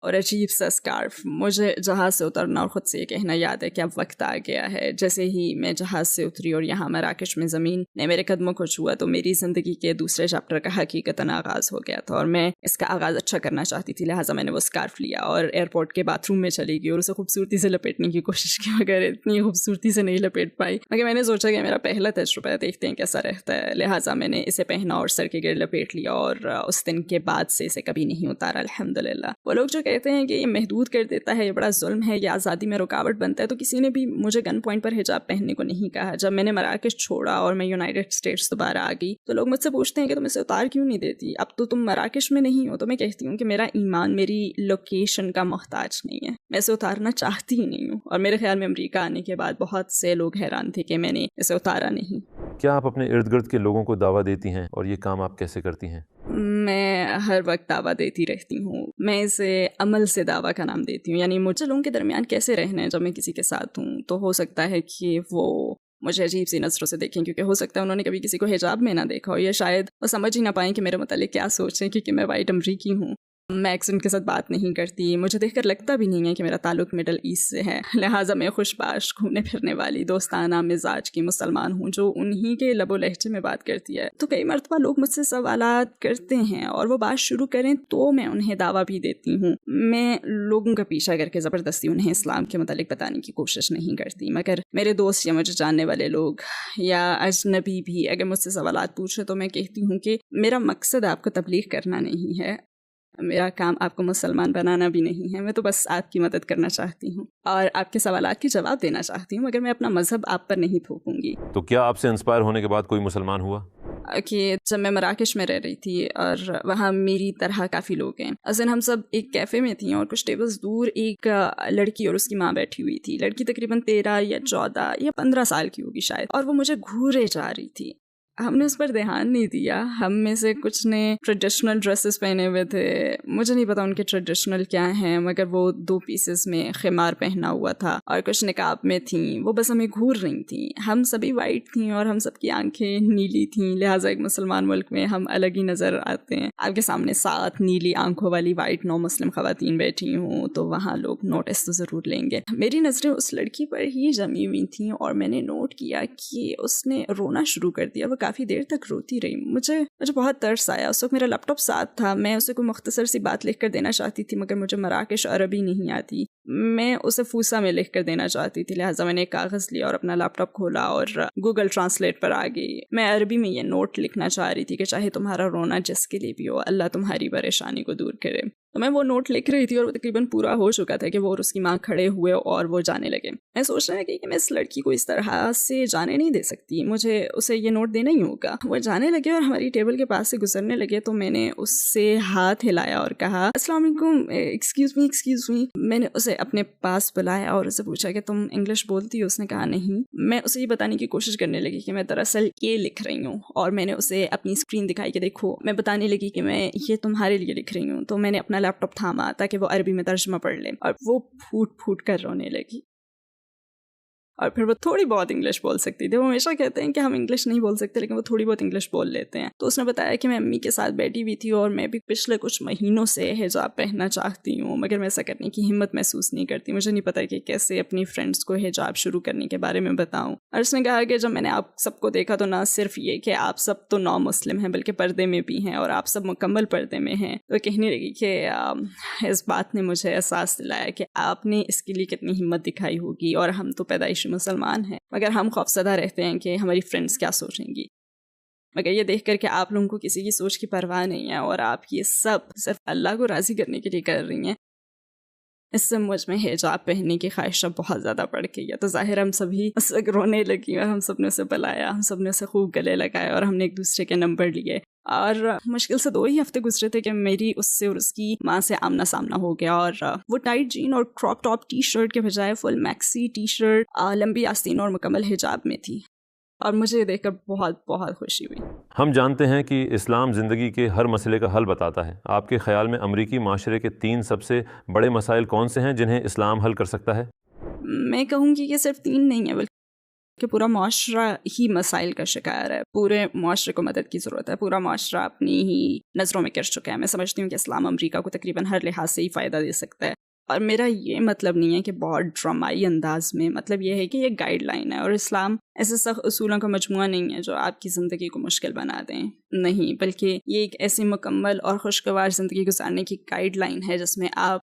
اور عجیب سا اسکارف. مجھے جہاز سے اترنا اور خود سے یہ کہنا یاد ہے کہ اب وقت آ گیا ہے. جیسے ہی میں جہاز سے اتری اور یہاں مراکش میں زمین نے میرے قدموں کو چھوا تو میری زندگی کے دوسرے چیپٹر کا حقیقتاً آغاز ہو گیا تھا, اور میں اس کا آغاز اچھا کرنا چاہتی تھی. لہٰذا میں نے وہ اسکارف لیا اور ایئرپورٹ کے باتھ روم میں چلی گئی اور اسے خوبصورتی سے لپیٹنے کی کوشش کی, مگر اتنی خوبصورتی سے نہیں لپیٹ پائی. مگر میں نے سوچا کہ میرا پہلا تجربہ ہے, دیکھتے ہیں کیسا رہتا ہے. لہٰذا میں نے اسے پہنا اور سر کے گرد لپیٹ لیا, اور اس دن کے بعد سے اسے کبھی نہیں اتارا الحمدللہ. وہ لوگ جو کہتے ہیں کہ یہ محدود کر دیتا ہے, یہ بڑا ظلم ہے, یہ آزادی میں رکاوٹ بنتا ہے, تو کسی نے بھی مجھے گن پوائنٹ پر حجاب پہننے کو نہیں کہا. جب میں نے مراکش چھوڑا اور میں یونائیٹڈ اسٹیٹس دوبارہ آ گئی تو لوگ مجھ سے پوچھتے ہیں کہ تم اسے اتار کیوں نہیں دیتی, اب تو تم مراکش میں نہیں ہو. تو میں کہتی ہوں کہ میرا ایمان میری لوکیشن کا محتاج نہیں ہے, میں اسے اتارنا چاہتی ہی نہیں ہوں. اور میرے خیال میں امریکہ آنے کے بعد بہت سے لوگ حیران تھے کہ میں نے اسے اتارا نہیں. کیا آپ اپنے ارد گرد کے لوگوں کو دعویٰ دیتی ہیں, اور یہ کام آپ کیسے کرتی ہیں؟ میں ہر وقت دعویٰ دیتی رہتی ہوں. میں اسے عمل سے دعویٰ کا نام دیتی ہوں. یعنی مجھے لوگوں کے درمیان کیسے رہنا ہے جب میں کسی کے ساتھ ہوں, تو ہو سکتا ہے کہ وہ مجھے عجیب سی نظروں سے دیکھیں, کیونکہ ہو سکتا ہے انہوں نے کبھی کسی کو حجاب میں نہ دیکھا ہو, یا شاید وہ سمجھ ہی نہ پائیں کہ میرے متعلق کیا سوچیں, کیونکہ میں وائٹ امریکی ہوں. میں ایکسنٹ کے ساتھ بات نہیں کرتی, مجھے دیکھ کر لگتا بھی نہیں ہے کہ میرا تعلق مڈل ایسٹ سے ہے. لہٰذا میں خوش باش, گھومنے پھرنے والی, دوستانہ مزاج کی مسلمان ہوں جو انہی کے لب و لہجے میں بات کرتی ہے. تو کئی مرتبہ لوگ مجھ سے سوالات کرتے ہیں اور وہ بات شروع کریں تو میں انہیں دعویٰ بھی دیتی ہوں. میں لوگوں کا پیچھا کر کے زبردستی انہیں اسلام کے متعلق بتانے کی کوشش نہیں کرتی, مگر میرے دوست یا مجھے جاننے والے لوگ یا اجنبی بھی اگر مجھ سے سوالات پوچھے تو میں کہتی ہوں کہ میرا مقصد آپ کو تبلیغ کرنا نہیں ہے, میرا کام آپ کو مسلمان بنانا بھی نہیں ہے. میں تو بس آپ کی مدد کرنا چاہتی ہوں اور آپ کے سوالات کے جواب دینا چاہتی ہوں, مگر میں اپنا مذہب آپ پر نہیں تھوپوں گی. تو کیا آپ سے انسپائر ہونے کے بعد کوئی مسلمان ہوا؟ کہ جب میں مراکش میں رہ رہی تھی اور وہاں میری طرح کافی لوگ ہیں, اصل ہم سب ایک کیفے میں تھیں اور کچھ ٹیبلز دور ایک لڑکی اور اس کی ماں بیٹھی ہوئی تھی. لڑکی تقریباً 13 یا 14 یا 15 سال کی ہوگی شاید, اور وہ مجھے گھورے جا رہی تھی. ہم نے اس پر دھیان نہیں دیا. ہم میں سے کچھ نے ٹریڈیشنل ڈریسز پہنے ہوئے تھے, مجھے نہیں پتا ان کے ٹریڈیشنل کیا ہیں, مگر وہ 2 پیسز میں خمار پہنا ہوا تھا, اور کچھ نقاب میں تھیں. وہ بس ہمیں گھور رہی تھیں. ہم سبھی وائٹ تھیں اور ہم سب کی آنکھیں نیلی تھیں, لہٰذا ایک مسلمان ملک میں ہم الگ ہی نظر آتے ہیں. آپ کے سامنے 7 نیلی آنکھوں والی وائٹ نو مسلم خواتین بیٹھی ہوں تو وہاں لوگ نوٹس تو ضرور لیں گے. میری نظریں اس لڑکی پر ہی جمی ہوئی تھیں اور میں نے نوٹ کیا کہ اس نے رونا شروع کر دیا. وہ کافی دیر تک روتی رہی. مجھے بہت ترس آیا. اس وقت میرا لیپ ٹاپ ساتھ تھا. میں اسے کوئی مختصر سی بات لکھ کر دینا چاہتی تھی, مگر مجھے مراکش عربی نہیں آتی. میں اسے فوسا میں لکھ کر دینا چاہتی تھی. لہٰذا میں نے ایک کاغذ لیا اور اپنا لیپ ٹاپ کھولا اور گوگل ٹرانسلیٹ پر آ گئی. میں عربی میں یہ نوٹ لکھنا چاہ رہی تھی کہ چاہے تمہارا رونا جس کے لیے بھی ہو, اللہ تمہاری پریشانی کو دور کرے. تو میں وہ نوٹ لکھ رہی تھی اور وہ تقریباً پورا ہو چکا تھا کہ وہ اور اس کی ماں کھڑے ہوئے اور وہ جانے لگے. میں سوچنے لگی کہ میں اس لڑکی کو اس طرح سے جانے نہیں دے سکتی, مجھے اسے یہ نوٹ دینا ہی ہوگا. وہ جانے لگے اور ہماری ٹیبل کے پاس سے گزرنے لگے تو میں نے اس سے ہاتھ ہلایا اور کہا السلام علیکم, ایکسکیوز می. میں نے اسے اپنے پاس بلایا اور اسے پوچھا کہ تم انگلش بولتی ہو؟ اس نے کہا نہیں. میں اسے یہ بتانے کی کوشش کرنے لگی کہ میں دراصل یہ لکھ رہی ہوں, اور میں نے اسے اپنی اسکرین دکھائی کہ دیکھو. میں بتانے لگی کہ میں یہ تمہارے لیے لکھ رہی ہوں. تو میں نے اپنا لیپ ٹاپ تھاما تاکہ وہ عربی میں ترجمہ پڑھ لے, اور وہ پھوٹ پھوٹ کر رونے لگی. اور پھر وہ تھوڑی بہت انگلش بول سکتی تھی. وہ ہمیشہ کہتے ہیں کہ ہم انگلش نہیں بول سکتے لیکن وہ تھوڑی بہت انگلش بول لیتے ہیں. تو اس نے بتایا کہ میں امی کے ساتھ بیٹھی ہوئی تھی اور میں بھی پچھلے کچھ مہینوں سے حجاب پہننا چاہتی ہوں مگر میں ایسا کرنے کی ہمت محسوس نہیں کرتی. مجھے نہیں پتا کہ کیسے اپنی فرینڈس کو حجاب شروع کرنے کے بارے میں بتاؤں. اور اس نے کہا کہ جب میں نے آپ سب کو دیکھا تو نہ صرف یہ کہ آپ سب تو نو مسلم ہیں بلکہ پردے میں بھی ہیں اور آپ سب مکمل پردے میں ہیں. تو کہنے لگی کہ اس بات نے مجھے احساس دلایا کہ آپ نے اس کے لیے کتنی ہمت دکھائی ہوگی اور ہم تو پیدائشی مسلمان ہیں مگر ہم خوفزدہ رہتے ہیں کہ ہماری فرینڈس کیا سوچیں گی. مگر یہ دیکھ کر کہ آپ لوگوں کو کسی کی سوچ کی پرواہ نہیں ہے اور آپ یہ سب صرف اللہ کو راضی کرنے کے لیے کر رہی ہیں, اس سے مجھ میں حجاب پہننے کی خواہشہ بہت زیادہ بڑھ گئی ہے. تو ظاہر ہم سبھی اس وقت رونے لگی اور ہم سب نے اسے بلایا, ہم سب نے اسے خوب گلے لگائے اور ہم نے ایک دوسرے کے نمبر لیے. اور مشکل سے 2 ہی ہفتے گزرے تھے کہ میری اس سے اور اس کی ماں سے آمنا سامنا ہو گیا. اور وہ ٹائٹ جین اور کراپ ٹاپ ٹی شرٹ کے بجائے فل میکسی ٹی شرٹ, لمبی آستین اور مکمل حجاب میں تھی اور مجھے یہ دیکھ کر بہت بہت خوشی ہوئی. ہم جانتے ہیں کہ اسلام زندگی کے ہر مسئلے کا حل بتاتا ہے. آپ کے خیال میں امریکی معاشرے کے 3 سب سے بڑے مسائل کون سے ہیں جنہیں اسلام حل کر سکتا ہے؟ میں کہوں گی کہ صرف 3 نہیں ہے بلکہ پورا معاشرہ ہی مسائل کا شکار ہے. پورے معاشرے کو مدد کی ضرورت ہے. پورا معاشرہ اپنی ہی نظروں میں گر چکا ہے. میں سمجھتی ہوں کہ اسلام امریکہ کو تقریباً ہر لحاظ سے ہی فائدہ دے سکتا ہے. اور میرا یہ مطلب نہیں ہے کہ بہت ڈرامائی انداز میں, مطلب یہ ہے کہ یہ گائیڈ لائن ہے اور اسلام ایسے سخت اصولوں کا مجموعہ نہیں ہے جو آپ کی زندگی کو مشکل بنا دیں. نہیں, بلکہ یہ ایک ایسی مکمل اور خوشگوار زندگی گزارنے کی گائیڈ لائن ہے جس میں آپ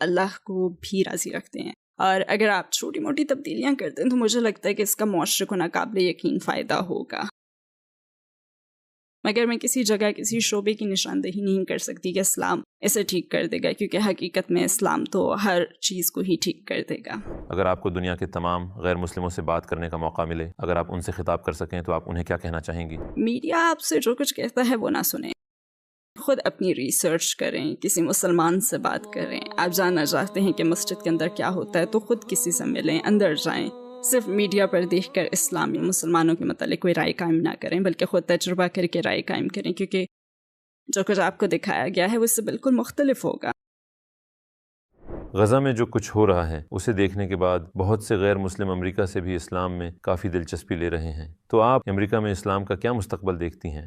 اللہ کو بھی راضی رکھتے ہیں. اور اگر آپ چھوٹی موٹی تبدیلیاں کرتے ہیں تو مجھے لگتا ہے کہ اس کا معاشرے کو ناقابل یقین فائدہ ہوگا. مگر میں کسی جگہ کسی شعبے کی نشاندہی نہیں کر سکتی کہ اسلام اسے ٹھیک کر دے گا, کیونکہ حقیقت میں اسلام تو ہر چیز کو ہی ٹھیک کر دے گا. اگر آپ کو دنیا کے تمام غیر مسلموں سے بات کرنے کا موقع ملے, اگر آپ ان سے خطاب کر سکیں تو آپ انہیں کیا کہنا چاہیں گی؟ میڈیا آپ سے جو کچھ کہتا ہے وہ نہ سنیں, خود اپنی ریسرچ کریں, کسی مسلمان سے بات کریں. آپ جاننا چاہتے ہیں کہ مسجد کے اندر کیا ہوتا ہے تو خود کسی سے ملیں, اندر جائیں. صرف میڈیا پر دیکھ کر اسلام یا مسلمانوں کے متعلق کوئی رائے قائم نہ کریں بلکہ خود تجربہ کر کے رائے قائم کریں, کیونکہ جو کچھ آپ کو دکھایا گیا ہے وہ اس سے بالکل مختلف ہوگا. غزہ میں جو کچھ ہو رہا ہے اسے دیکھنے کے بعد بہت سے غیر مسلم امریکہ سے بھی اسلام میں کافی دلچسپی لے رہے ہیں. تو آپ امریکہ میں اسلام کا کیا مستقبل دیکھتی ہیں؟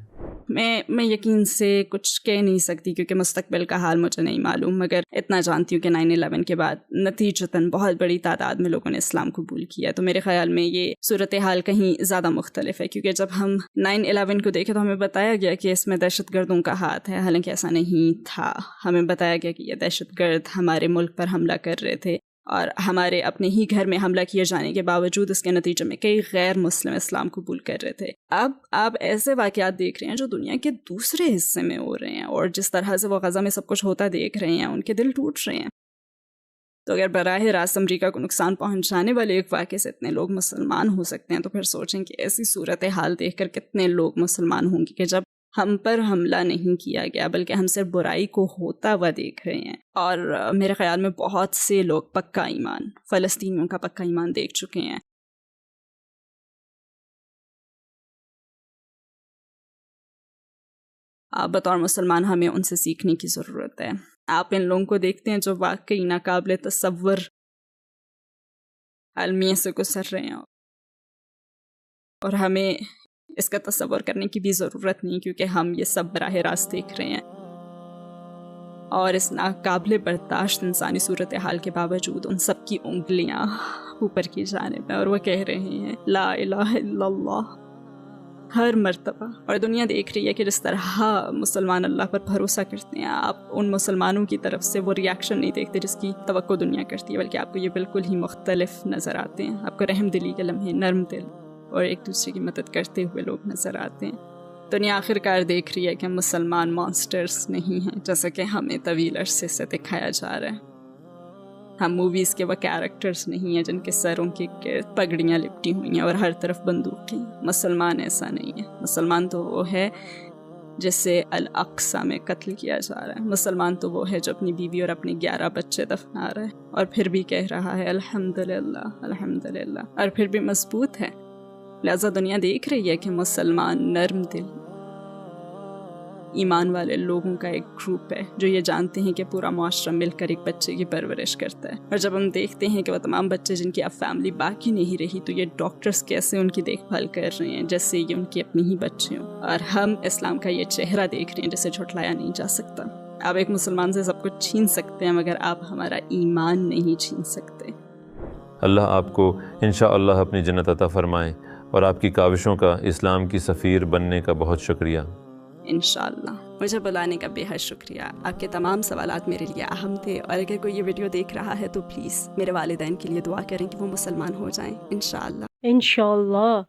میں یقین سے کچھ کہہ نہیں سکتی کیونکہ مستقبل کا حال مجھے نہیں معلوم, مگر اتنا جانتی ہوں کہ 9/11 کے بعد نتیجتاً بہت بڑی تعداد میں لوگوں نے اسلام قبول کیا. تو میرے خیال میں یہ صورتحال کہیں زیادہ مختلف ہے, کیونکہ جب ہم 9/11 کو دیکھے تو ہمیں بتایا گیا کہ اس میں دہشت گردوں کا ہاتھ ہے, حالانکہ ایسا نہیں تھا. ہمیں بتایا گیا کہ یہ دہشت گرد ہمارے ملک پر حملہ کر رہے تھے اور ہمارے اپنے ہی گھر میں حملہ کیے جانے کے باوجود اس کے نتیجے میں کئی غیر مسلم اسلام قبول کر رہے تھے. اب آپ ایسے واقعات دیکھ رہے ہیں جو دنیا کے دوسرے حصے میں ہو رہے ہیں, اور جس طرح سے وہ غزہ میں سب کچھ ہوتا دیکھ رہے ہیں ان کے دل ٹوٹ رہے ہیں. تو اگر براہ راست امریکہ کو نقصان پہنچانے والے ایک واقعے سے اتنے لوگ مسلمان ہو سکتے ہیں تو پھر سوچیں کہ ایسی صورتحال دیکھ کر کتنے لوگ مسلمان ہوں گے کہ جب ہم پر حملہ نہیں کیا گیا بلکہ ہم صرف برائی کو ہوتا ہوا دیکھ رہے ہیں. اور میرے خیال میں بہت سے لوگ پکا ایمان, فلسطینیوں کا پکا ایمان دیکھ چکے ہیں. بطور مسلمان ہمیں ان سے سیکھنے کی ضرورت ہے. آپ ان لوگوں کو دیکھتے ہیں جو واقعی ناقابل تصور المیہ سے گزر رہے ہیں, اور ہمیں اس کا تصور کرنے کی بھی ضرورت نہیں کیونکہ ہم یہ سب براہ راست دیکھ رہے ہیں. اور اس ناقابل برداشت انسانی صورتحال کے باوجود ان سب کی انگلیاں اوپر کی جانب ہیں اور وہ کہہ رہے ہیں لا الہ الا اللہ ہر مرتبہ. اور دنیا دیکھ رہی ہے کہ جس طرح مسلمان اللہ پر بھروسہ کرتے ہیں, آپ ان مسلمانوں کی طرف سے وہ ریاکشن نہیں دیکھتے جس کی توقع دنیا کرتی ہے, بلکہ آپ کو یہ بالکل ہی مختلف نظر آتے ہیں. آپ کو رحم دلی کے لمحے, نرم دل اور ایک دوسرے کی مدد کرتے ہوئے لوگ نظر آتے ہیں. دنیا آخرکار دیکھ رہی ہے کہ مسلمان مانسٹرز نہیں ہیں جیسا کہ ہمیں طویل عرصے سے دکھایا جا رہا ہے. ہم موویز کے وہ کیریکٹرز نہیں ہیں جن کے سروں کے گرد پگڑیاں لپٹی ہوئی ہیں اور ہر طرف بندوقیں. مسلمان ایسا نہیں ہے. مسلمان تو وہ ہے جسے الاقصی میں قتل کیا جا رہا ہے. مسلمان تو وہ ہے جو اپنی بیوی اور اپنے 11 بچے دفنا رہا ہے اور پھر بھی کہہ رہا ہے الحمدللہ الحمدللہ, اور پھر بھی مضبوط ہے. لہذا دنیا دیکھ رہی ہے کہ مسلمان نرم دل ایمان والے لوگوں کا ایک گروپ ہے جو یہ جانتے ہیں کہ پورا معاشرہ مل کر ایک بچے کی پرورش کرتا ہے. اور جب ہم دیکھتے ہیں کہ وہ تمام بچے جن کی اب فیملی باقی نہیں رہی تو یہ ڈاکٹرز کیسے ان کی دیکھ بھال کر رہے ہیں جیسے یہ ان کی اپنی ہی بچے ہوں. اور ہم اسلام کا یہ چہرہ دیکھ رہے ہیں جسے جھٹلایا نہیں جا سکتا. آپ ایک مسلمان سے سب کچھ چھین سکتے ہیں مگر آپ ہمارا ایمان نہیں چھین سکتے. اللہ آپ کو انشاءاللہ اپنی جنت عطا فرمائے اور آپ کی کاوشوں کا اسلام کی سفیر بننے کا بہت شکریہ. انشاءاللہ. مجھے بلانے کا بے حد شکریہ. آپ کے تمام سوالات میرے لیے اہم تھے اور اگر کوئی یہ ویڈیو دیکھ رہا ہے تو پلیز میرے والدین کے لیے دعا کریں کہ وہ مسلمان ہو جائیں انشاءاللہ. انشاءاللہ.